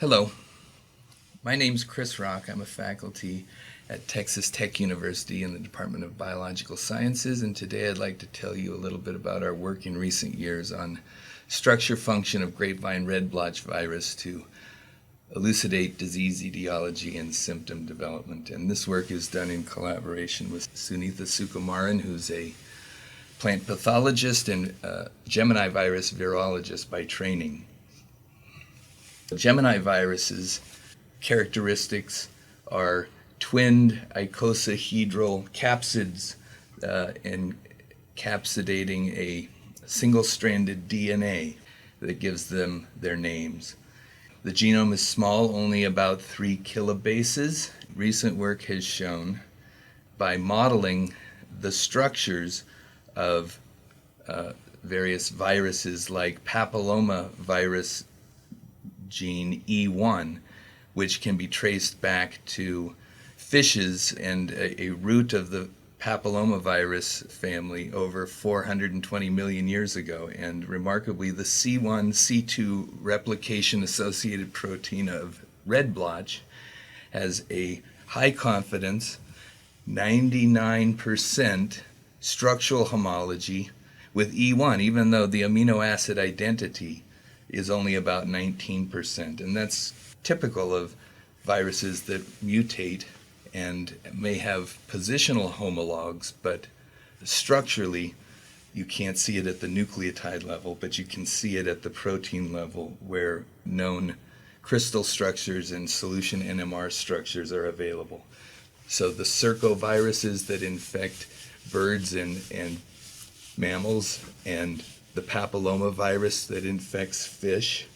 Hello, my name's Chris Rock. I'm a faculty at Texas Tech University in the Department of Biological Sciences, and today I'd like to tell you a little bit about our work in recent years on structure function of grapevine red blotch virus to elucidate disease etiology and symptom development. And this work is done in collaboration with Sunitha Sukumaran, who's a plant pathologist and Gemini virus virologist by training. Gemini virus's characteristics are twinned icosahedral capsids encapsulating a single-stranded DNA that gives them their names. The genome is small, only about 3 kilobases. Recent work has shown, by modeling the structures of various viruses like papilloma virus gene E1, which can be traced back to fishes and a root of the papillomavirus family over 420 million years ago. And remarkably, the C1, C2 replication-associated protein of red blotch has a high confidence, 99% structural homology with E1, even though the amino acid identity is only about 19%. And that's typical of viruses that mutate and may have positional homologs, but structurally you can't see it at the nucleotide level, but you can see it at the protein level where known crystal structures and solution NMR structures are available. So the circoviruses that infect birds and mammals, and the papillomavirus that infects fish,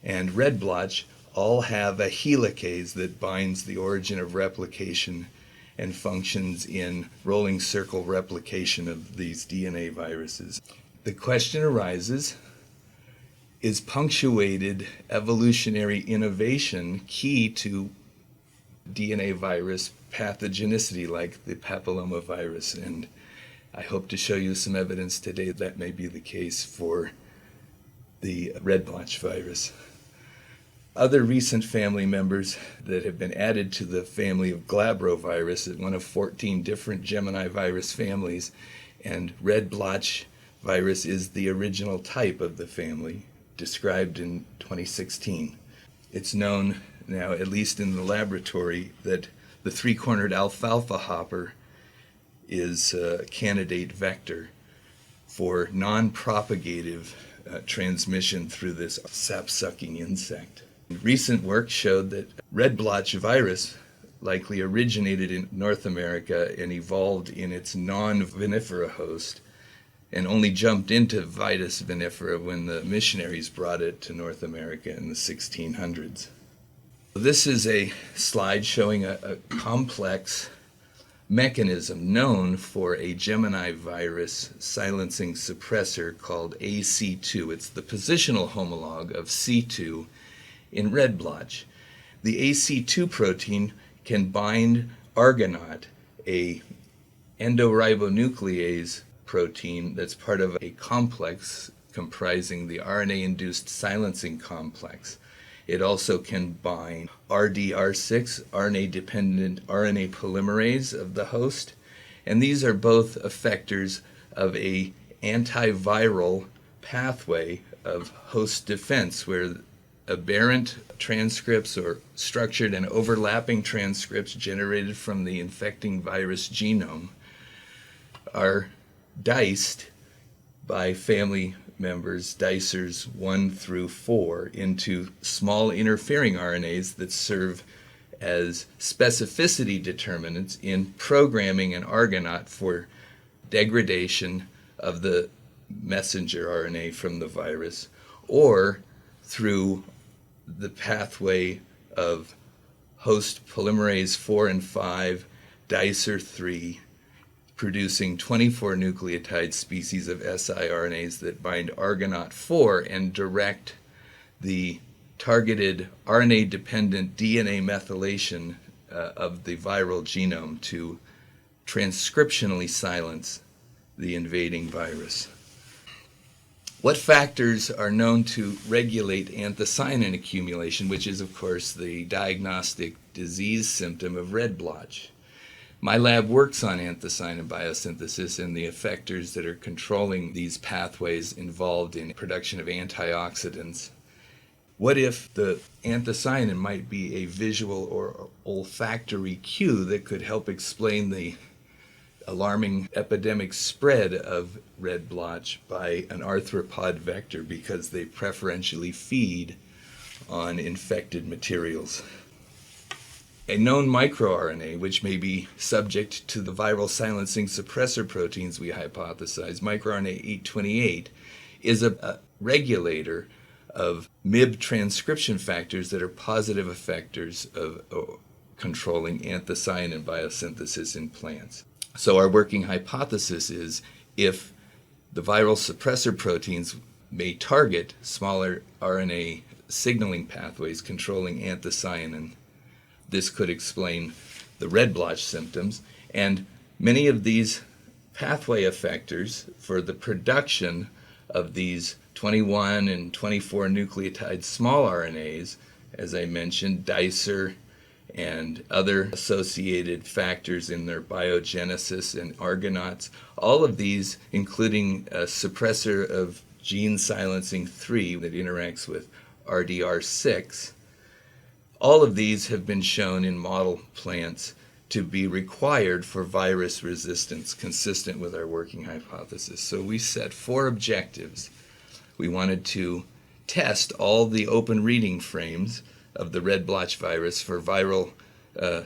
and red blotch all have a helicase that binds the origin of replication and functions in rolling circle replication of these DNA viruses. The question arises, is punctuated evolutionary innovation key to DNA virus pathogenicity like the papillomavirus? And I hope to show you some evidence today that may be the case for the red blotch virus. Other recent family members that have been added to the family of glabrovirus, one of 14 different Gemini virus families, and red blotch virus is the original type of the family, described in 2016. It's known now, at least in the laboratory, that the three-cornered alfalfa hopper is a candidate vector for non-propagative transmission through this sap-sucking insect. Recent work showed that red blotch virus likely originated in North America and evolved in its non-vinifera host and only jumped into Vitis vinifera when the missionaries brought it to North America in the 1600s. This is a slide showing a complex mechanism known for a Gemini virus silencing suppressor called AC2. It's the positional homolog of C2 in red blotch. The AC2 protein can bind argonaute, a endoribonuclease protein that's part of a complex comprising the RNA-induced silencing complex. It also can bind RDR6, RNA-dependent RNA polymerase of the host, and these are both effectors of a antiviral pathway of host defense where aberrant transcripts or structured and overlapping transcripts generated from the infecting virus genome are diced by family members, dicers 1 through 4, into small interfering RNAs that serve as specificity determinants in programming an argonaute for degradation of the messenger RNA from the virus, or through the pathway of host polymerase 4 and 5, dicer 3, producing 24 nucleotide species of siRNAs that bind argonaute 4 and direct the targeted RNA-dependent DNA methylation of the viral genome to transcriptionally silence the invading virus. What factors are known to regulate anthocyanin accumulation, which is, of course, the diagnostic disease symptom of red blotch? My lab works on anthocyanin biosynthesis and the effectors that are controlling these pathways involved in production of antioxidants. What if the anthocyanin might be a visual or olfactory cue that could help explain the alarming epidemic spread of red blotch by an arthropod vector because they preferentially feed on infected materials? A known microRNA, which may be subject to the viral silencing suppressor proteins we hypothesize, microRNA 828, is a regulator of MIB transcription factors that are positive effectors of controlling anthocyanin biosynthesis in plants. So our working hypothesis is if the viral suppressor proteins may target smaller RNA signaling pathways controlling anthocyanin, this could explain the red blotch symptoms. And many of these pathway effectors for the production of these 21 and 24 nucleotide small RNAs, as I mentioned, dicer and other associated factors in their biogenesis and argonauts, all of these, including a suppressor of gene silencing 3 that interacts with RDR6, all of these have been shown in model plants to be required for virus resistance, consistent with our working hypothesis. So we set 4 objectives. We wanted to test all the open reading frames of the red blotch virus for viral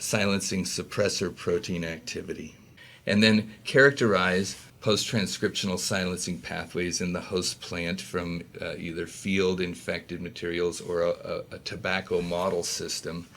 silencing suppressor protein activity, and then characterize post-transcriptional silencing pathways in the host plant from either field infected materials or a tobacco model system,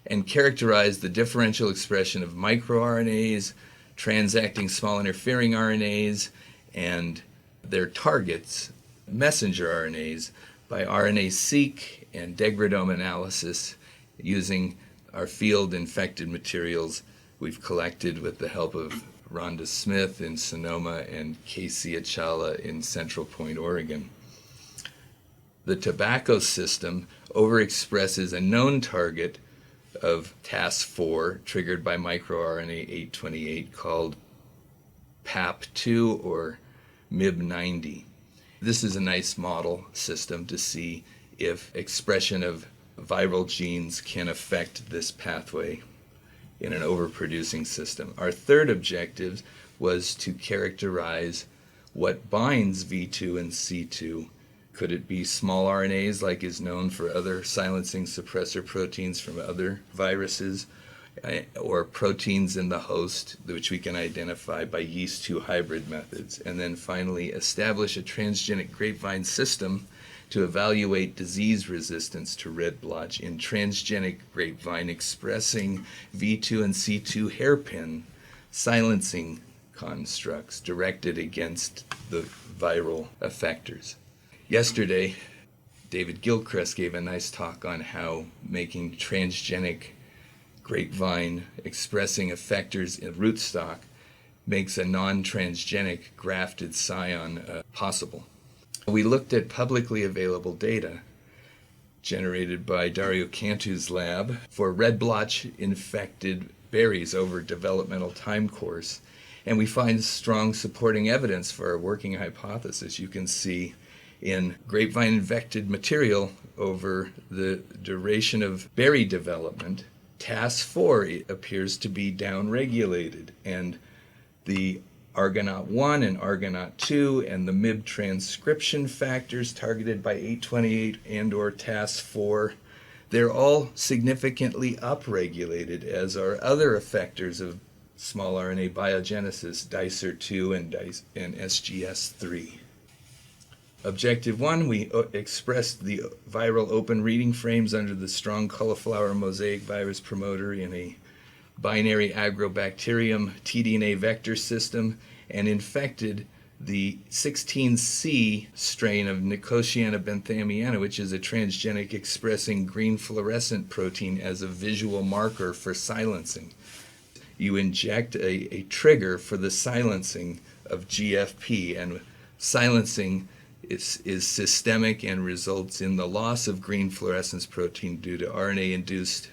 and characterize the differential expression of microRNAs, transacting small interfering RNAs, and their targets, messenger RNAs, by RNA-seq and degradome analysis using our field infected materials we've collected with the help of Rhonda Smith in Sonoma and Casey Achala in Central Point, Oregon. The tobacco system overexpresses a known target of TAS4 triggered by microRNA 828 called PAP2 or MIB90. This is a nice model system to see if expression of viral genes can affect this pathway in an overproducing system. Our third objective was to characterize what binds V2 and C2. Could it be small RNAs like is known for other silencing suppressor proteins from other viruses, or proteins in the host, which we can identify by yeast-2 hybrid methods? And then finally establish a transgenic grapevine system to evaluate disease resistance to red blotch in transgenic grapevine expressing V2 and C2 hairpin silencing constructs directed against the viral effectors. Yesterday, David Gilchrist gave a nice talk on how making transgenic grapevine expressing effectors in rootstock makes a non-transgenic grafted scion possible. We looked at publicly available data generated by Dario Cantu's lab for red blotch infected berries over developmental time course, and we find strong supporting evidence for our working hypothesis. You can see in grapevine infected material over the duration of berry development, TAS4 appears to be downregulated, and the Argonaut 1 and Argonaut 2 and the MIB transcription factors targeted by 828 and or TAS4, they're all significantly upregulated, as are other effectors of small RNA biogenesis, dicer2 and SGS3. Objective 1, we expressed the viral open reading frames under the strong cauliflower mosaic virus promoter in a binary agrobacterium tDNA vector system and infected the 16C strain of Nicotiana benthamiana, which is a transgenic expressing green fluorescent protein, as a visual marker for silencing. You inject a trigger for the silencing of GFP, and silencing is systemic and results in the loss of green fluorescence protein due to RNA-induced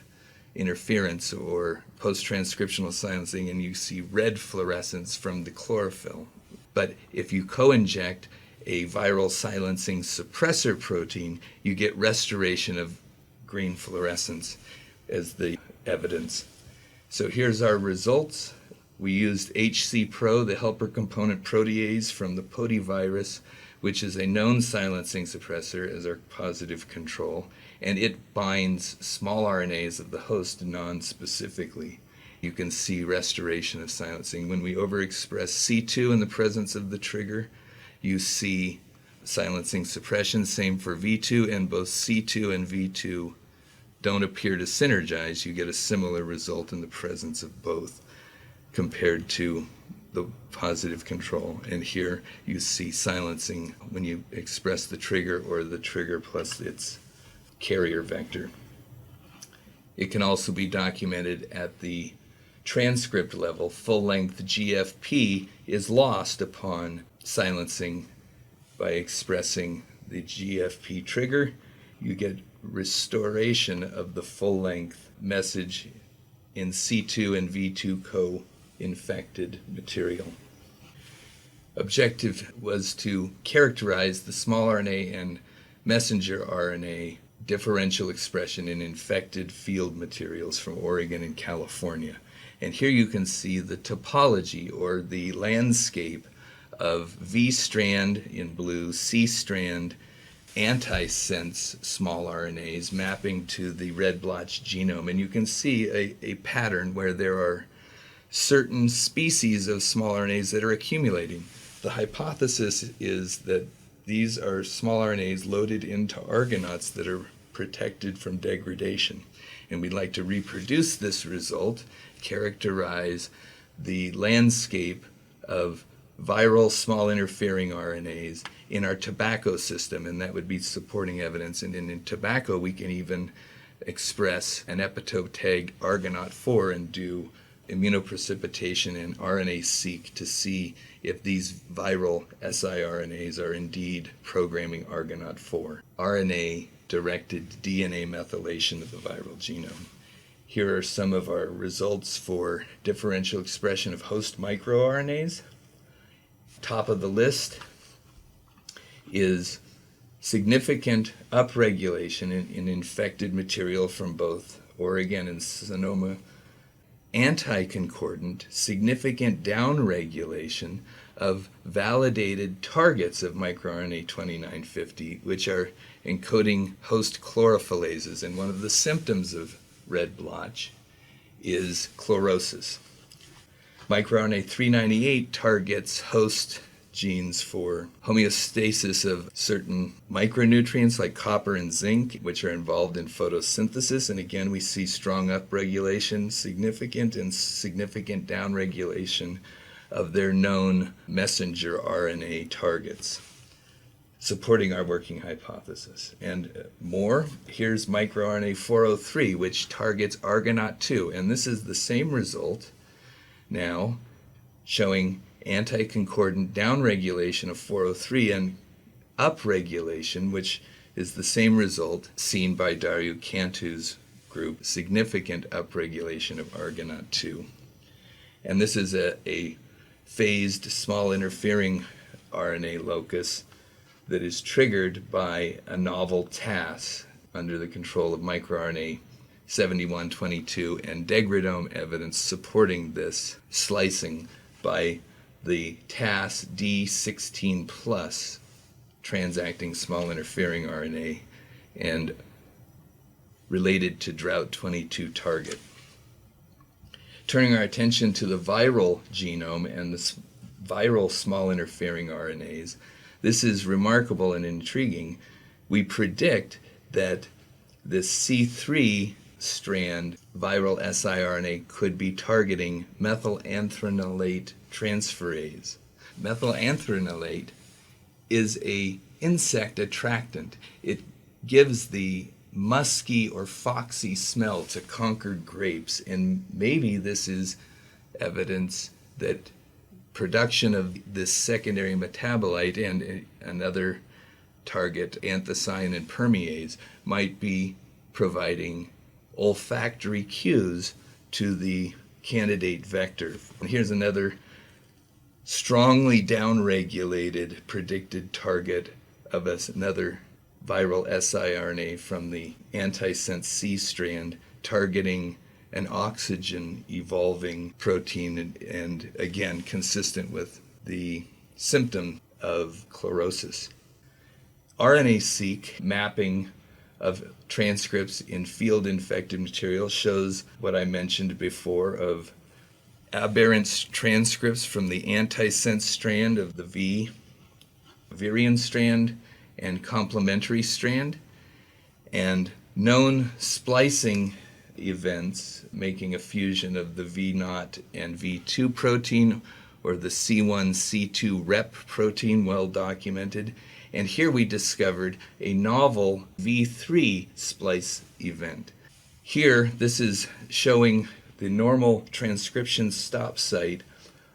interference or post-transcriptional silencing, and you see red fluorescence from the chlorophyll. But if you co-inject a viral silencing suppressor protein, you get restoration of green fluorescence as the evidence. So here's our results. We used HC-Pro, the helper component protease from the potivirus, which is a known silencing suppressor, as our positive control, and it binds small RNAs of the host non-specifically. You can see restoration of silencing. When we overexpress C2 in the presence of the trigger, you see silencing suppression, same for V2, and both C2 and V2 don't appear to synergize. You get a similar result in the presence of both compared to the positive control. And here you see silencing when you express the trigger or the trigger plus its carrier vector. It can also be documented at the transcript level. Full-length GFP is lost upon silencing by expressing the GFP trigger. You get restoration of the full-length message in C2 and V2 co-infected material. Objective was to characterize the small RNA and messenger RNA differential expression in infected field materials from Oregon and California. And here you can see the topology or the landscape of V strand in blue, C strand antisense small RNAs mapping to the red blotch genome. And you can see a pattern where there are certain species of small RNAs that are accumulating. The hypothesis is that these are small RNAs loaded into argonauts that are protected from degradation. And we'd like to reproduce this result, characterize the landscape of viral small interfering RNAs in our tobacco system, and that would be supporting evidence. And in tobacco, we can even express an epitope tag Argonaut 4 and do immunoprecipitation and RNA-seq to see if these viral siRNAs are indeed programming Argonaut 4. RNA-directed DNA methylation of the viral genome. Here are some of our results for differential expression of host microRNAs. Top of the list is significant upregulation in infected material from both Oregon and Sonoma. Anti-concordant, significant downregulation of validated targets of microRNA 2950, which are encoding host chlorophyllases. And one of the symptoms of red blotch is chlorosis. MicroRNA 398 targets host genes for homeostasis of certain micronutrients like copper and zinc, which are involved in photosynthesis. And again, we see strong upregulation, significant downregulation of their known messenger RNA targets, supporting our working hypothesis. And more, here's microRNA 403, which targets Argonaut 2. And this is the same result now, showing anti-concordant downregulation of 403 and upregulation, which is the same result seen by Dario Cantu's group, significant upregulation of Argonaut 2. And this is a phased small interfering RNA locus that is triggered by a novel TAS under the control of microRNA 7122 and degradome evidence supporting this slicing by the TAS D16 plus transacting small interfering RNA and related to drought 22 target. Turning our attention to the viral genome and the viral small interfering RNAs, this is remarkable and intriguing. We predict that this C3 strand viral siRNA could be targeting methylanthrionolate transferase. Methylanthrionolate is an insect attractant. It gives the musky or foxy smell to Concord grapes, and maybe this is evidence that production of this secondary metabolite and another target anthocyanin and permease might be providing olfactory cues to the candidate vector. And here's another strongly downregulated predicted target of another viral siRNA from the antisense C strand targeting an oxygen evolving protein and again consistent with the symptom of chlorosis. RNA-seq mapping of transcripts in field infected material shows what I mentioned before of aberrant transcripts from the antisense strand of the V virion strand and complementary strand, and known splicing events making a fusion of the V0 and V2 protein or the C1-C2 rep protein, well documented. And here we discovered a novel V3 splice event. Here, this is showing the normal transcription stop site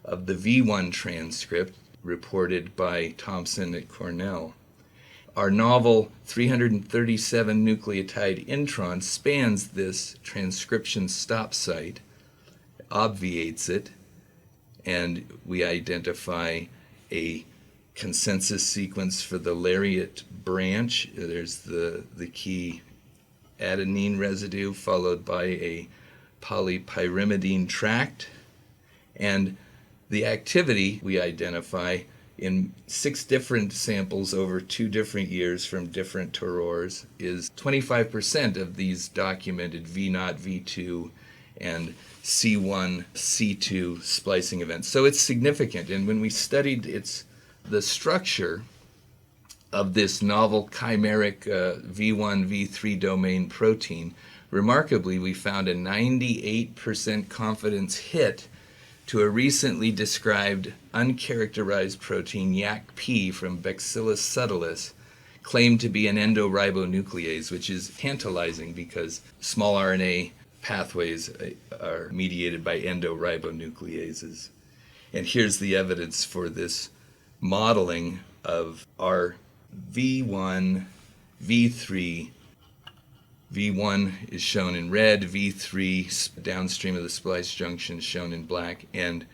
of the V1 transcript reported by Thompson at Cornell. Our novel 337 nucleotide intron spans this transcription stop site, obviates it, and we identify a consensus sequence for the lariat branch. There's the key adenine residue followed by a polypyrimidine tract, and the activity we identify in 6 different samples over 2 different years from different terroirs is 25% of these documented V0, V2, and C1, C2 splicing events. So it's significant, and when we studied the structure of this novel chimeric V1, V3 domain protein, remarkably, we found a 98% confidence hit to a recently described uncharacterized protein YACP from Bacillus subtilis, claimed to be an endoribonuclease, which is tantalizing because small RNA pathways are mediated by endoribonucleases. And here's the evidence for this modeling of our V1, V3. V1 is shown in red, V3 downstream of the splice junction is shown in black, and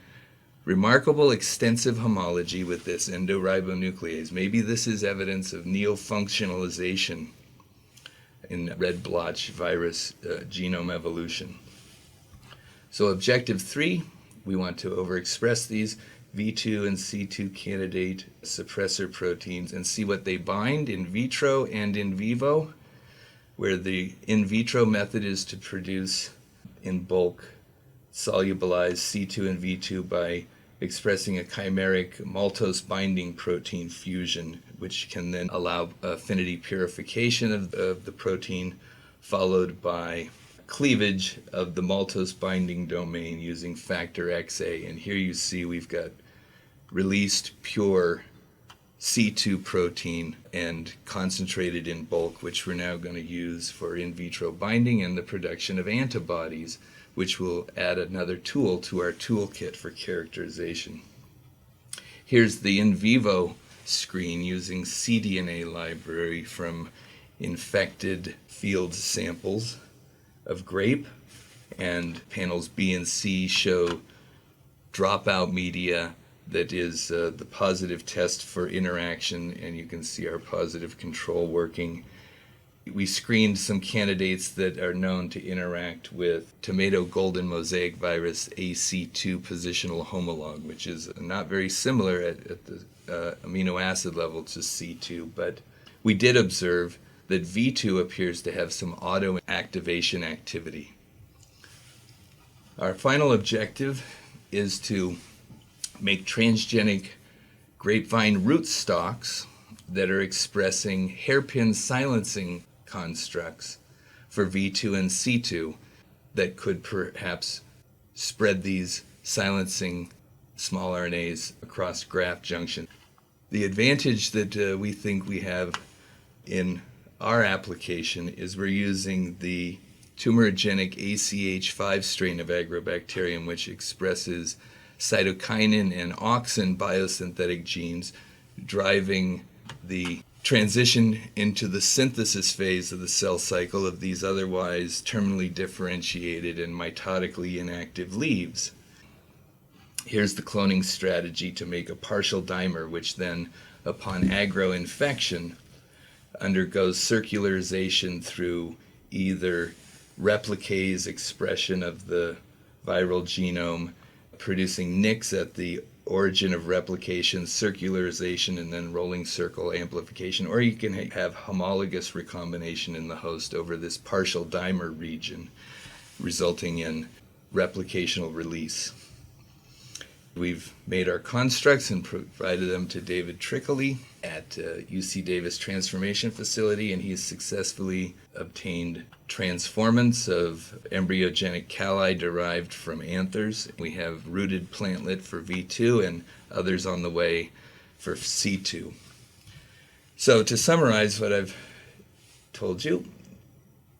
remarkable extensive homology with this endoribonuclease. Maybe this is evidence of neofunctionalization in red blotch virus genome evolution. So objective 3, we want to overexpress these V2 and C2 candidate suppressor proteins and see what they bind in vitro and in vivo, where the in vitro method is to produce in bulk solubilized C2 and V2 by expressing a chimeric maltose binding protein fusion, which can then allow affinity purification of the protein, followed by cleavage of the maltose binding domain using factor XA. And here you see we've got released pure C2 protein and concentrated in bulk, which we're now going to use for in vitro binding and the production of antibodies, which will add another tool to our toolkit for characterization. Here's the in vivo screen using cDNA library from infected field samples of grape, and panels B and C show dropout media that is the positive test for interaction, and you can see our positive control working. We screened some candidates that are known to interact with tomato golden mosaic virus AC2 positional homologue, which is not very similar at the amino acid level to C2, but we did observe that V2 appears to have some auto-activation activity. Our final objective is to make transgenic grapevine rootstocks that are expressing hairpin silencing constructs for V2 and C2 that could perhaps spread these silencing small RNAs across graft junction. The advantage that we think we have in our application is we're using the tumorigenic ACH5 strain of Agrobacterium, which expresses cytokinin and auxin biosynthetic genes driving the transition into the synthesis phase of the cell cycle of these otherwise terminally differentiated and mitotically inactive leaves. Here's the cloning strategy to make a partial dimer, which then, upon agroinfection, undergoes circularization through either replicase expression of the viral genome, producing nicks at the origin of replication, circularization, and then rolling circle amplification, or you can have homologous recombination in the host over this partial dimer region, resulting in replicational release. We've made our constructs and provided them to David Trickley at UC Davis Transformation Facility, and he's successfully obtained transformants of embryogenic calli derived from anthers. We have rooted plantlet for V2 and others on the way for C2. So to summarize what I've told you,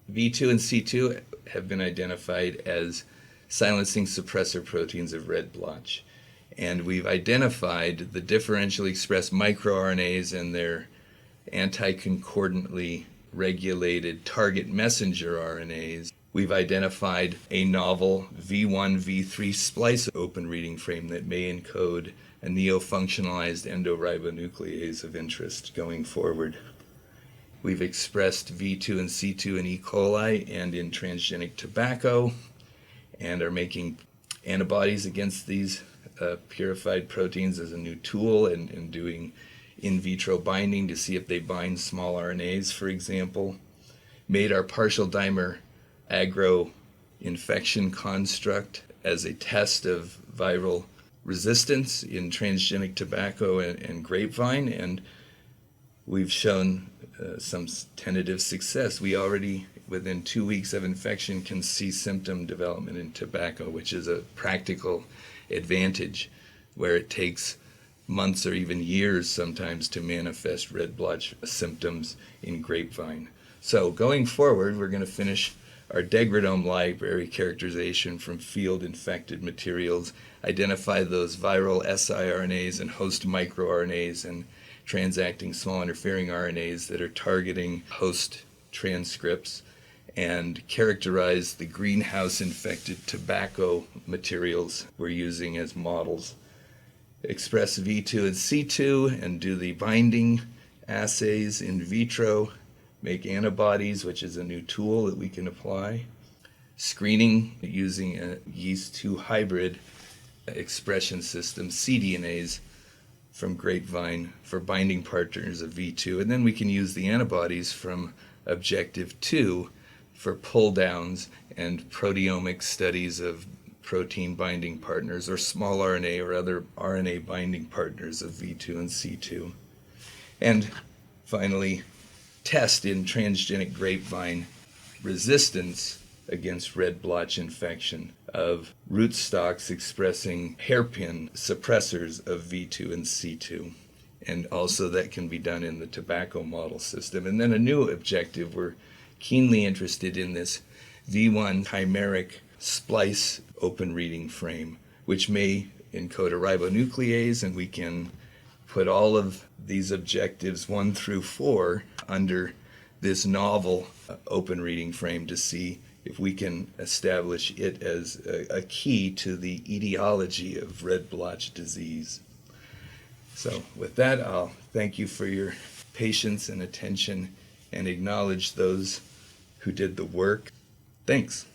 V2 and C2 have been identified as silencing suppressor proteins of red blotch. And we've identified the differentially expressed microRNAs and their anti-concordantly regulated target messenger RNAs. We've identified a novel V1, V3 splice open reading frame that may encode a neo-functionalized endoribonuclease of interest going forward. We've expressed V2 and C2 in E. coli and in transgenic tobacco, and are making antibodies against these purified proteins as a new tool, and doing in vitro binding to see if they bind small RNAs, for example. Made our partial dimer agro-infection construct as a test of viral resistance in transgenic tobacco and grapevine, and we've shown some tentative success. We already, within 2 weeks of infection, can see symptom development in tobacco, which is a practical advantage where it takes months or even years sometimes to manifest red blotch symptoms in grapevine. So going forward, we're going to finish our degradome library characterization from field infected materials, identify those viral siRNAs and host microRNAs and transacting small interfering RNAs that are targeting host transcripts, and characterize the greenhouse infected tobacco materials we're using as models. Express V2 and C2 and do the binding assays in vitro, make antibodies, which is a new tool that we can apply. Screening using a yeast 2 hybrid expression system, cDNAs from grapevine for binding partners of V2, and then we can use the antibodies from objective 2 for pull downs and proteomic studies of protein binding partners or small RNA or other RNA binding partners of V2 and C2. And finally, test in transgenic grapevine resistance against red blotch infection of rootstocks expressing hairpin suppressors of V2 and C2. And also that can be done in the tobacco model system. And then a new objective, we're keenly interested in this V1 chimeric splice open reading frame, which may encode a ribonuclease, and we can put all of these objectives 1 through 4 under this novel open reading frame to see if we can establish it as a key to the etiology of red blotch disease. So with that, I'll thank you for your patience and attention and acknowledge those who did the work. Thanks.